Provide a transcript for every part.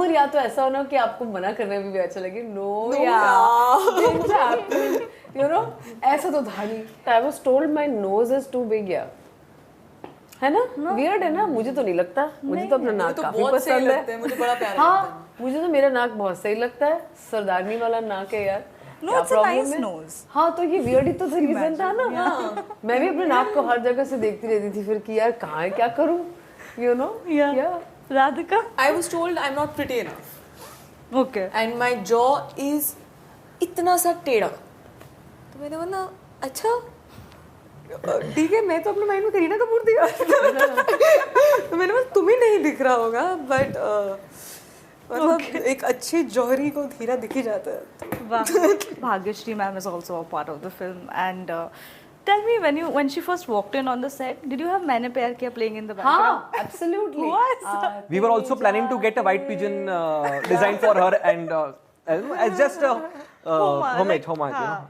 Humour या तो ऐसा हो ना कि आपको मना करने में भी अच्छा लगे, नो यार यू नो, ऐसा तो था नहीं. I was told my nose is too big, या है ना, वियर्ड है ना, मुझे तो नहीं लगता. मुझे तो अपना नाक काफी पसंद है, मुझे बड़ा प्यारा लगता है. मुझे तो मेरा नाक बहुत सही लगता है, सरदारनी वाला नाक है यार. No, it's a nice nose. हाँ, तो ये वियर्ड ही तो रीजन था ना. मैं भी अपने नाक को हर जगह से देखती रहती थी फिर कि यार कहाँ है, क्या करूँ, you know. Yeah. Radhika? I was told I'm not pretty enough. Okay. And my jaw is इतना सा टेढ़ा. तो मैंने बोला अच्छा ठीक है, मैं तो अपने माइंड में करीना कपूर दिया. तो मैंने बोला तुम्हें नहीं दिख रहा होगा, बट मतलब एक अच्छी जौहरी को धीरा दिख ही जाता है. Bhagyashree ma'am is also a part of the film, and tell me, when she first walked in on the set, did you have Maine Pyar Kiya playing in the background? हाँ, absolutely. What? We were also planning to get a white pigeon designed for her, and as just a homage, you know.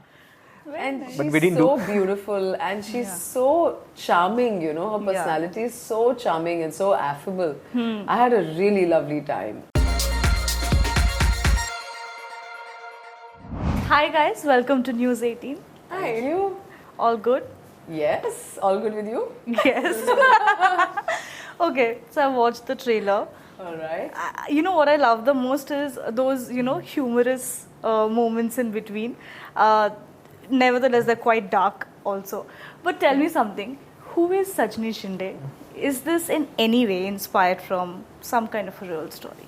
And But she's we didn't so do. beautiful, and she's so charming, you know, her personality is so charming and so affable. I had a really lovely time. Hi guys, welcome to News 18. Hi. You? All good? Yes, all good with you? Yes. Okay, so I watched the trailer. All right. You know what I love the most is those, you know, humorous moments in between. Nevertheless, they're quite dark also. But tell me something, who is Sajini Shinde? Is this in any way inspired from some kind of a real story?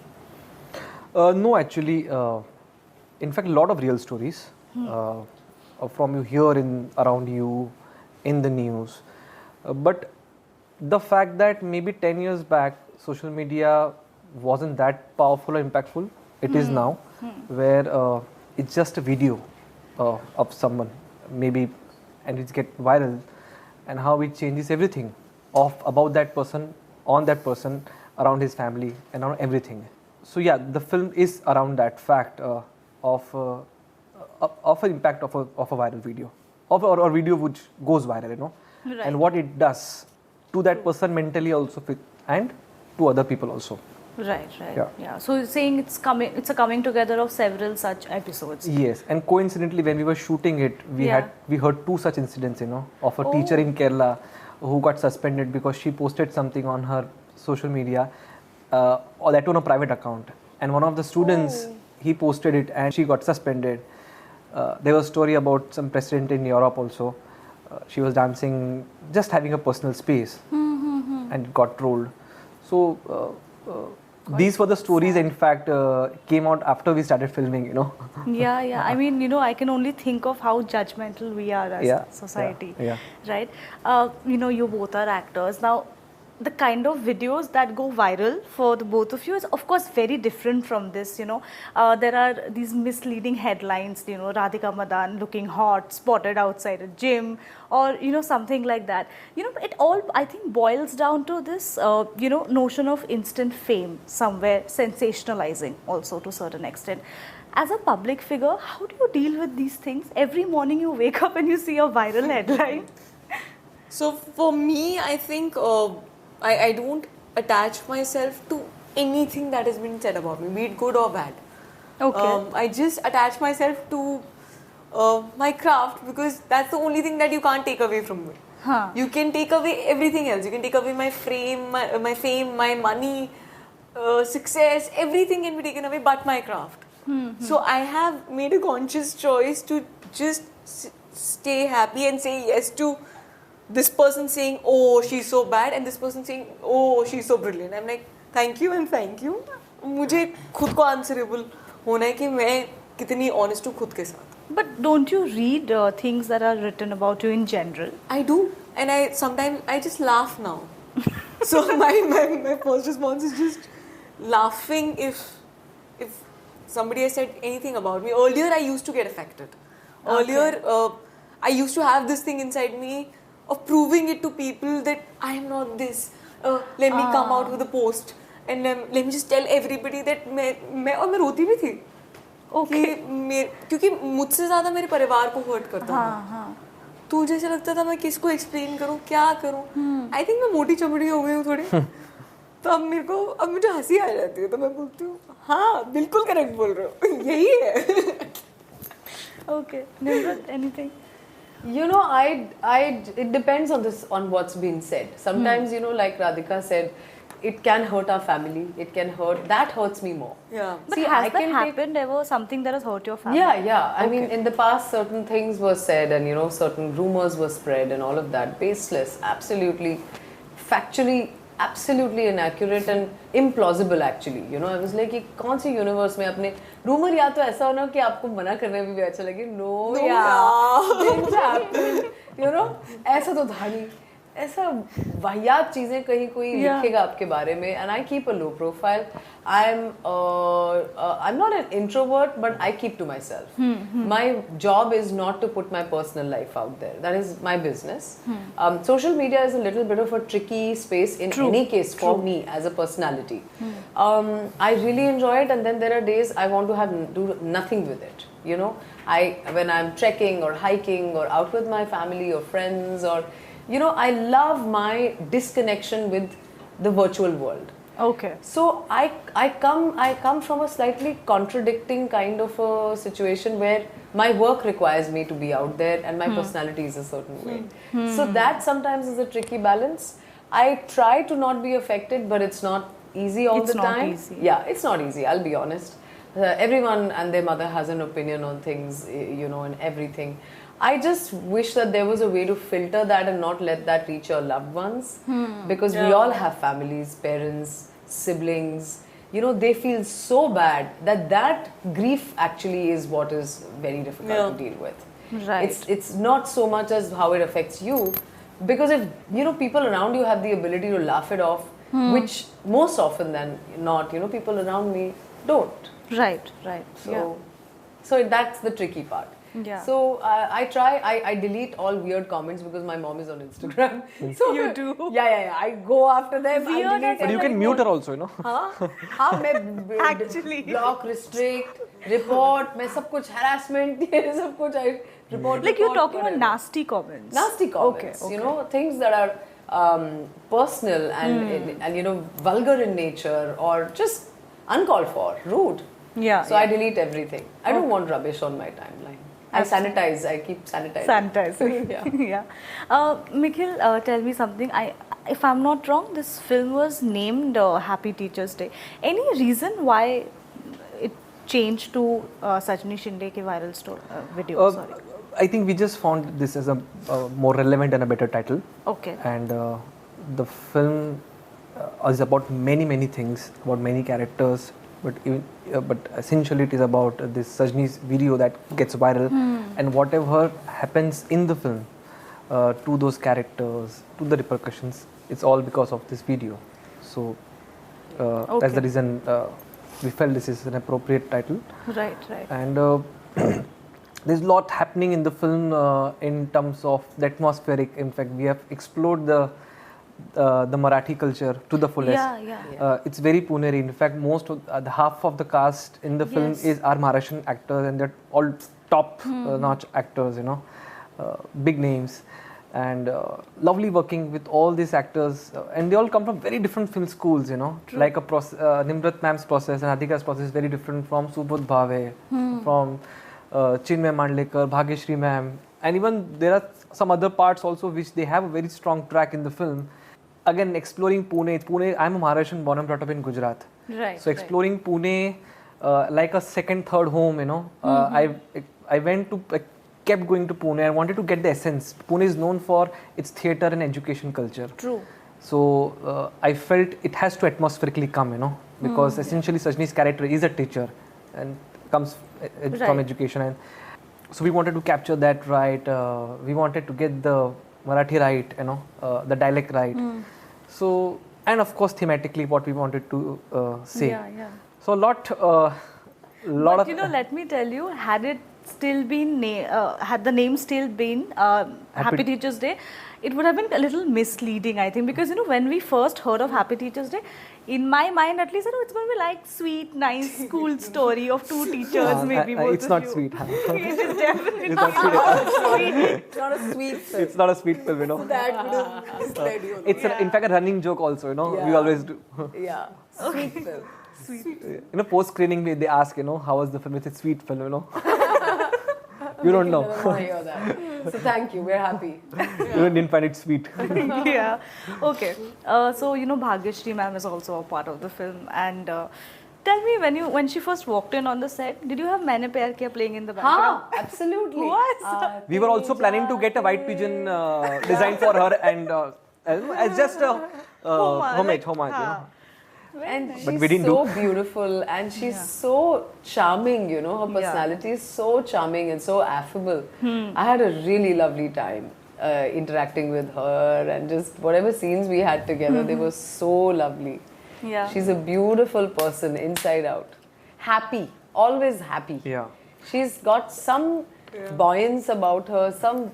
No, actually, in fact, a lot of real stories from you here around you, in the news. But the fact that maybe 10 years back, social media wasn't that powerful or impactful, it is now, where it's just a video of someone, maybe, and it gets viral, and how it changes everything about that person, on that person, around his family, and around everything. So yeah, the film is around that fact of an impact of a viral video, or a video which goes viral, you know, and what it does to that person mentally also, and to other people also. Right. Yeah. So you're saying it's a coming together of several such episodes. Yes, and coincidentally, when we were shooting it, we heard two such incidents, you know, of a teacher in Kerala who got suspended because she posted something on her social media, or that on a private account, and one of the students he posted it and she got suspended. There was a story about some president in Europe also. She was dancing, just having a personal space, and got trolled. So these were the stories, in fact, came out after we started filming, you know. Yeah. I mean, you know, I can only think of how judgmental we are as a society, right? You know, you both are actors. Now, the kind of videos that go viral for the both of you is of course very different from this, you know. There are these misleading headlines, you know, Radhika Madan looking hot, spotted outside a gym, or, you know, something like that. You know, it all, I think, boils down to this, you know, notion of instant fame, somewhere sensationalizing also to a certain extent. As a public figure, how do you deal with these things? Every morning you wake up and you see a viral headline. So for me, I think I don't attach myself to anything that has been said about me, be it good or bad. Okay. I just attach myself to my craft, because that's the only thing that you can't take away from me. You can take away everything else. You can take away my fame, my money, success, everything can be taken away but my craft. So I have made a conscious choice to just stay happy and say yes to this person saying, oh, she's so bad, and this person saying, oh, she's so brilliant. I'm like, thank you and thank you. मुझे खुद को answerable होना है कि मैं कितनी honest हूँ खुद के साथ. But don't you read things that are written about you in general? I do, and sometimes I just laugh now. So my first response is just laughing if somebody has said anything about me. Earlier I used to get affected. Earlier I used to have this thing inside me of proving it to people that I am not this. Let me come out with a post and let me just tell everybody that मैं रोती भी थी. क्योंकि मुझसे ज़्यादा मेरे परिवार को हर्ट करता था. तो मुझे लगता था मैं किसको एक्सप्लेन करूँ, क्या करूँ. I think मैं मोटी चमड़ी हो गई हूँ थोड़ी. तो अब मुझे हंसी आ जाती है, तो मैं बोलती हूँ हाँ बिल्कुल करेक्ट बोल रहे हो, यही है. Okay, Nimrat, anything? You know, it depends on what's been said. Sometimes, you know, like Radhika said, it can hurt our family. It can hurt. That hurts me more. Yeah. But has that happened ever? Something that has hurt your family? Yeah. I mean, in the past, certain things were said, and you know, certain rumors were spread, and all of that. Baseless, absolutely, factually, absolutely inaccurate and implausible. Actually, you know, I was like, कि कौन सी universe में अपने rumor या तो ऐसा होना कि आपको मना करने में भी अच्छा लगे. No, didn't happen. You know, ऐसा तो था नहीं. ऐसा वाहियात चीजें कहीं कोई लिखेगा आपके बारे में. And I keep a low profile. I'm not an introvert, but I keep to myself. My job is not to put my personal life out there. That is my business. Social media is a little bit of a tricky space in any case for me as a personality. I really enjoy it, and then there are days I want to do nothing with it. You know, when I'm trekking or hiking or out with my family or friends, or you know, I love my disconnection with the virtual world. Okay. So I come from a slightly contradicting kind of a situation where my work requires me to be out there and my personality is a certain way. So that sometimes is a tricky balance. I try to not be affected, but it's not easy all the time. It's not easy. Yeah, it's not easy, I'll be honest. Everyone and their mother has an opinion on things, you know, and everything. I just wish that there was a way to filter that and not let that reach your loved ones. Because we all have families, parents, siblings. You know, they feel so bad that grief actually is what is very difficult to deal with. Right. It's not so much as how it affects you. Because if, you know, people around you have the ability to laugh it off, which most often than not, you know, people around me don't. Right. So that's the tricky part. Yeah. So I delete all weird comments because my mom is on Instagram. So You do? Yeah. I go after them. Weird I delete But you can mute her also, you know. मैं Actually. block, restrict, report, मैं सब कुछ harassment, ये सब कुछ I report. Like you're talking about nasty comments. Nasty comments, Okay. you know, things that are personal and you know, vulgar in nature or just uncalled for, rude. Yeah. So I delete everything. I don't want rubbish on my timeline. I sanitize. I keep sanitizing. Sanitizing. Yeah. Nikhil, tell me something. If I'm not wrong, this film was named Happy Teachers Day. Any reason why it changed to Sajini Shinde Ka Viral video? Sorry. I think we just found this as a more relevant and a better title. Okay. And the film is about many things, about many characters. But essentially it is about this Sajini's video that gets viral, and whatever happens in the film to those characters, to the repercussions, it's all because of this video. So that's the reason we felt this is an appropriate title. Right. And there's a lot happening in the film in terms of the atmospheric. In fact, we have explored the Marathi culture to the fullest. Yeah. It's very Puneri. In fact, most of the half of the cast in the film is our Maharashtrian actors, and they're all top-notch actors. You know, big names, and lovely working with all these actors. And they all come from very different film schools. You know, like Nimrat ma'am's process and Radhika's process is very different from Subodh Bhave, from Chinmay Mandlekar, Bhagyashree ma'am, and even there are some other parts also which they have a very strong track in the film. Again, exploring Pune, I'm a Maharashtrian born and brought up in Gujarat. Right. So exploring Pune like a second, third home, you know. I kept going to Pune. I wanted to get the essence. Pune is known for its theatre and education culture. True. So I felt it has to atmospherically come, you know, because essentially Sajini's character is a teacher and comes from education. And so we wanted to capture that right. We wanted to get the Marathi right, you know, the dialect right. So, and of course thematically what we wanted to say. Yeah. So a lot But of... you know, let me tell you, had it still been had the name still been Happy Teachers Day, it would have been a little misleading, I think, because when we first heard of Happy Teachers Day, in my mind at least, it's going to be like sweet, nice school story of two teachers, maybe both it's of not you. sweet. Huh? It is definitely It's not sweet. It's not a sweet film. It's not a sweet film, That would have misled you. It's in fact a running joke also, we always do. Yeah, sweet film. Post screening they ask, how was the film? It's a sweet film, You don't know. I hear that. So thank you. We're happy. You didn't find it sweet. Yeah. Okay. So Bhagyashri ma'am is also a part of the film, and tell me, when she first walked in on the set, did you have Maine Pyar Kiya playing in the background? Absolutely. What? We were also planning to get a white pigeon designed for her, and as just a homage. And But she's we didn't so beautiful, and she's so charming, her personality is so charming and so affable. I had a really lovely time interacting with her, and just whatever scenes we had together, they were so lovely. Yeah. She's a beautiful person inside out. Happy, always happy. Yeah. She's got some buoyance about her, some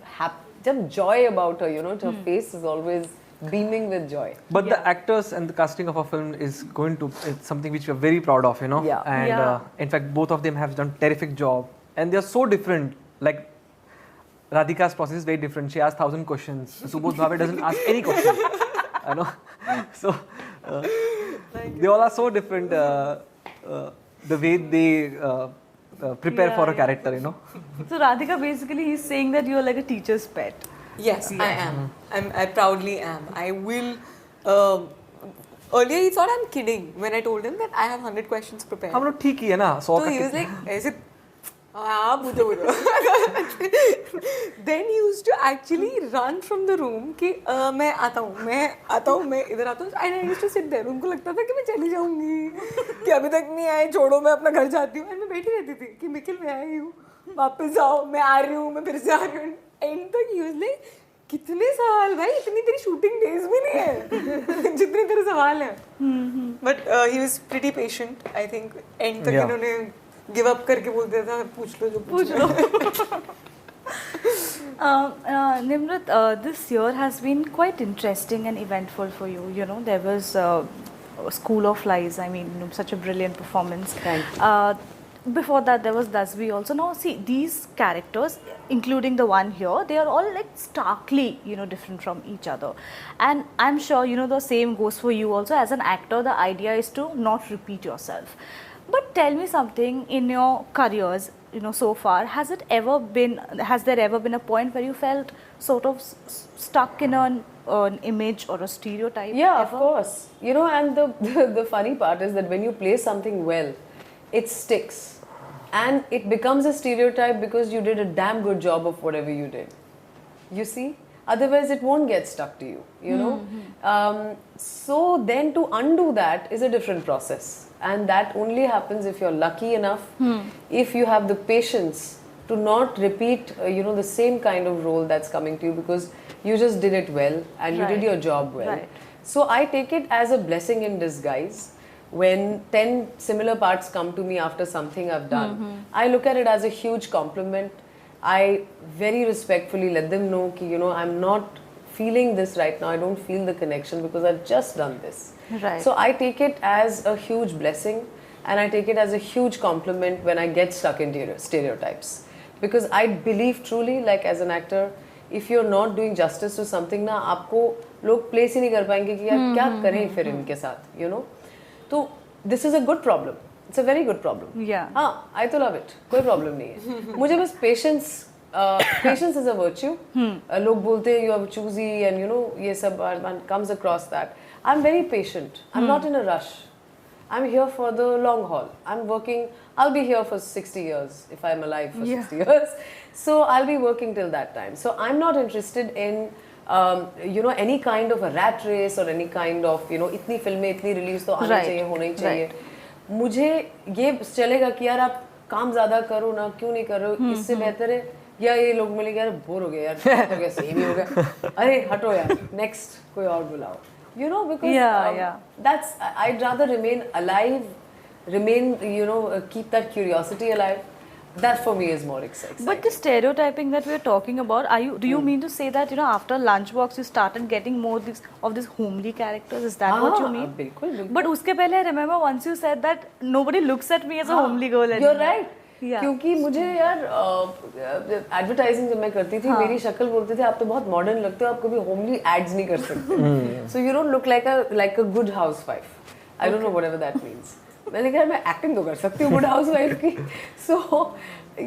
joy about her, her face is always beaming with joy. But the actors and the casting of a film is it's something which we are very proud of, Yeah. And in fact, both of them have done terrific job, and they are so different. Like Radhika's process is very different. She asks 1,000 questions. Subodh Bhave doesn't ask any question. So they all are so different. The way they prepare for a character, So Radhika, basically, he's saying that you're like a teacher's pet. Yes, I am. I proudly am. I will. Earlier, he thought I'm kidding when I told him that I have 100 questions prepared. हम लोग ठीक ही है ना 100 So का he was like, ऐसे पूछो. Then he used to actually run from the room कि मैं आता हूँ, मैं इधर आता हूँ. And I used to sit there. उनको लगता था कि मैं चली जाऊँगी, कि अभी तक नहीं आए, छोड़ो मैं अपना घर जाती हूँ. And मैं बैठी रहती थी कि निखिल मैं आई हूँ, वापस जाओ, मैं आ रही हूँ, मैं फिर से आ रही हूँ. End तक he was like, कितने सवाल भाई, इतनी तेरी शूटिंग डेज भी नहीं है जितने तेरे सवाल हैं. But he was pretty patient. I think end तक इन्होंने give up करके बोल दिया था, पूछ लो जो पूछ लो. Nimrat, this year has been quite interesting and eventful for you. There was School of Lies. I mean, such a brilliant performance. Thank you. Before that, there was Dasbi also. Now, see, these characters, including the one here, they are all like starkly, different from each other. And I'm sure, the same goes for you also. As an actor, the idea is to not repeat yourself. But tell me something, in your careers, so far, has there ever been a point where you felt sort of stuck in an image or a stereotype? Yeah, ever? of course. And the funny part is that when you play something well, it sticks. And it becomes a stereotype because you did a damn good job of whatever you did. You see? Otherwise, it won't get stuck to you, So then to undo that is a different process. And that only happens if you're lucky enough, if you have the patience to not repeat, the same kind of role that's coming to you because you just did it well and you did your job well. Right. So I take it as a blessing in disguise. When 10 similar parts come to me after something I've done, I look at it as a huge compliment. I very respectfully let them know that, I'm not feeling this right now. I don't feel the connection because I've just done this. Right. So I take it as a huge blessing, and I take it as a huge compliment when I get stuck in stereotypes. Because I believe truly, like as an actor, if you're not doing justice to something, ना आपको लोग place ही नहीं कर पाएंगे कि यार क्या करें फिर इनके साथ, So this is a good problem. It's a very good problem. Yeah. I to love it. कोई problem नहीं है. मुझे बस patience is a virtue. लोग बोलते हैं you are choosy and ये सब comes across that. I'm very patient. I'm not in a rush. I'm here for the long haul. I'll be here for 60 years if I'm alive for 60 years. So I'll be working till that time. So I'm not interested in any kind of a rat race or any kind of इतनी फिल्में इतनी release तो आनी चाहिए होना ही चाहिए. मुझे ये चलेगा कि यार आप काम ज्यादा करो ना, क्यों नहीं कर रहे हो, इससे बेहतर है या ये लोग मिलेंगे यार बोर हो गए यार, हो गया सेम ही हो गया, अरे हटो यार नेक्स्ट कोई और बुलाओ, because that's I'd rather remain alive, keep that curiosity alive. that for me is more exciting. But the stereotyping that we're talking about, do you mean to say that, you know, after Lunchbox you started getting more of these homely characters? Is that what you mean? बिल्कुल. But उसके पहले I remember once you said that nobody looks at me as a homely girl anymore. You're right. क्योंकि मुझे यार advertising जब मैं करती थी मेरी शक्ल बोलते थे आप तो बहुत मॉडर्न लगते हो आप कभी होमली एड्स नहीं कर सकते so you don't look like a good housewife I don't know whatever that means मैंने कहा मैं एक्टिंग तो कर सकती हूँ गुड हाउसवाइफ की सो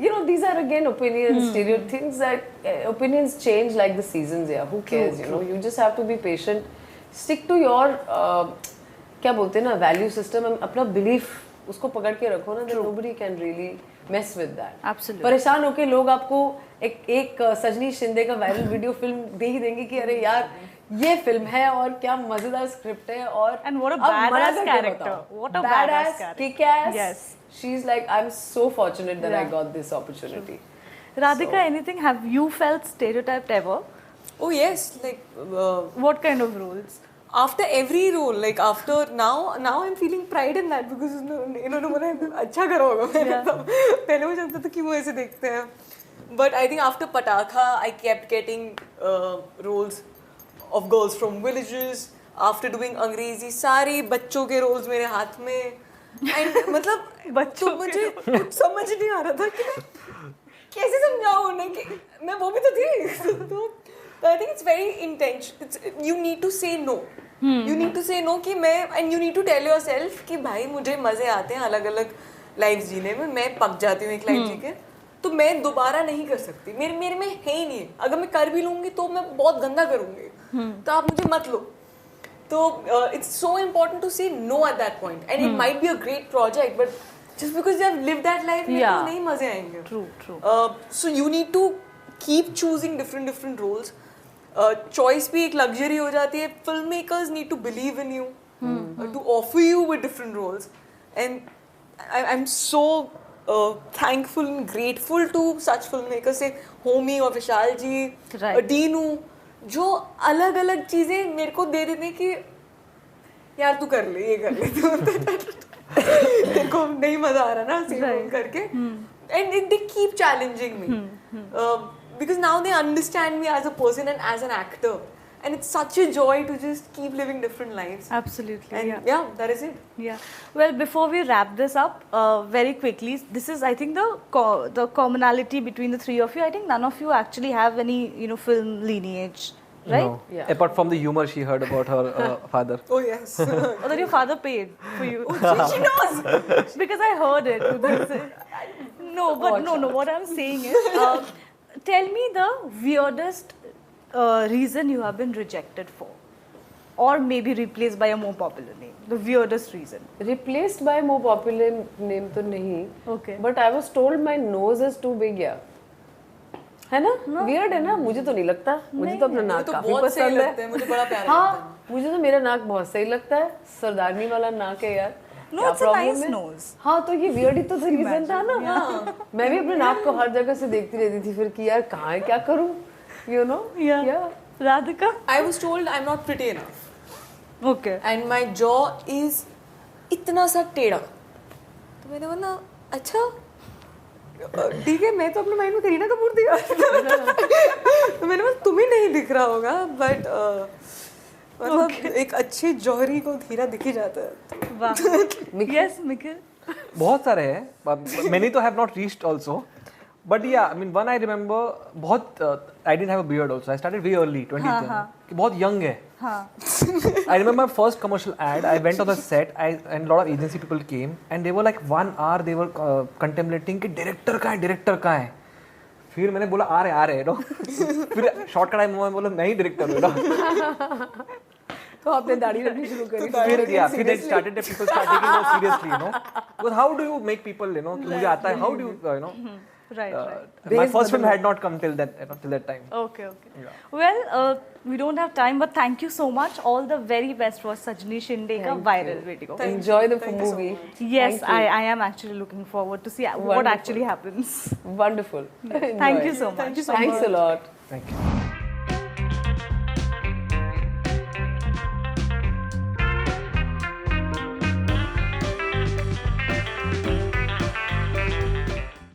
you know these are again opinions stereo things that opinions change like the seasons who cares you know you just have to be patient stick to your क्या बोलते हैं ना value system अपना belief उसको पकड़ के रखो ना then nobody can really mess with that absolutely परेशान होके लोग आपको एक सजनी शिंदे का वायरल वीडियो फिल्म दे ही देंगे कि अरे यार ये फिल्म है और क्या मजेदार स्क्रिप्ट है और and what a badass character what a badass character kick-ass yes she's like I'm so fortunate that I got this opportunity. Radhika, anything, have you felt stereotyped ever? Oh yes, like what kind of roles? After every role, like after now I'm feeling pride in that because इन्होंने बोला अच्छा करा होगा मैंने तब पहले मुझे लगता था कि वो ऐसे देखते हैं but I think after Pataka I kept getting roles of girls from villages after doing अंग्रेजी सारे बच्चों के roles मेरे हाथ में and मतलब बच्चों तो मुझे कुछ समझ नहीं आ रहा था कि मैं कैसे समझाऊँ उन्हें कि मैं वो भी तो थी तो I think it's very intense you need to say no you need to say no कि मैं and you need to tell yourself कि भाई मुझे मजे आते हैं अलग अलग लाइफ जीने में मैं पक जाती हूँ एक लाइफ जी के तो मैं दोबारा नहीं कर सकती मेरे में है ही नहीं अगर मैं कर भी लूँगी तो मैं बहुत गंदा करूँगी तो आप मुझे मत लो तो it's so important to say no at that point and it might be a great project but just because you have lived that life तो नहीं मजे आएंगे true so you need to keep choosing different roles choice भी एक luxury हो जाती है filmmakers need to believe in you to offer you with different roles and I'm so thankful and grateful to such filmmakers say Homi और विशाल जी Deenu जो अलग अलग चीजें मेरे को दे देते कि यार तू कर ले ये कर ले तेरे को नहीं मजा आ रहा ना सीन करके and they keep challenging me because now they understand me as a person and as an actor and it's such a joy to just keep living different lives absolutely and yeah that is it well before we wrap this up very quickly this is I think the commonality between the three of you I think none of you actually have any film lineage right no. Apart from the humor she heard about her father oh yes or that your father paid for you she knows because I heard it no what I'm saying is tell me the weirdest reason you have been rejected for or maybe replaced by a more popular name the weirdest reason replaced by a more popular name तो नहीं okay but I was told my nose is too big है ना weird है ना मुझे तो नहीं लगता मुझे तो अपना नाक काफी पसंद है मुझे बड़ा प्यारा हाँ मुझे तो मेरा नाक बहुत सही लगता है सरदारनी वाला नाक है यार no it's a nice nose हाँ तो ये weird ही तो रीजन था ना मैं भी अपने नाक को हर जगह से देखती रहती थी फिर कि यार कहाँ है क्या करूँ you know yeah Radhika I was told I'm not pretty enough okay and my jaw is इतना सा टेढ़ा तो मैंने बोला अच्छा ठीक है मैं तो अपने माइंड में करीना कपूर दिया तो मैंने बोला तुम्हें नहीं दिख रहा होगा बट मतलब एक अच्छे जौहरी को धीरा दिख ही जाता है वाह यस मिखिल बहुत सारे हैं many तो have not reached also but yeah I mean one I remember बहुत I didn't have a beard also I started very early 2010 कि बहुत young है I remember my first commercial ad I went on the set and a lot of agency people came and they were like 1 hour they were contemplating कि director कहाँ है फिर मैंने बोला आ रहे नो फिर शॉर्ट का टाइम में बोला मैं ही डायरेक्टर हूँ ना तो आपने दाढ़ी रखनी शुरू करी फिर they started that people start taking more seriously you know because how do you make people you know कि मुझे आता है how do you know right my first film had not come till that time okay well we don't have time but thank you so much all the very best for Sajini Shinde Ka Viral video enjoy the movie yes I am actually looking forward to see what actually happens wonderful thank you so much thanks a lot thank you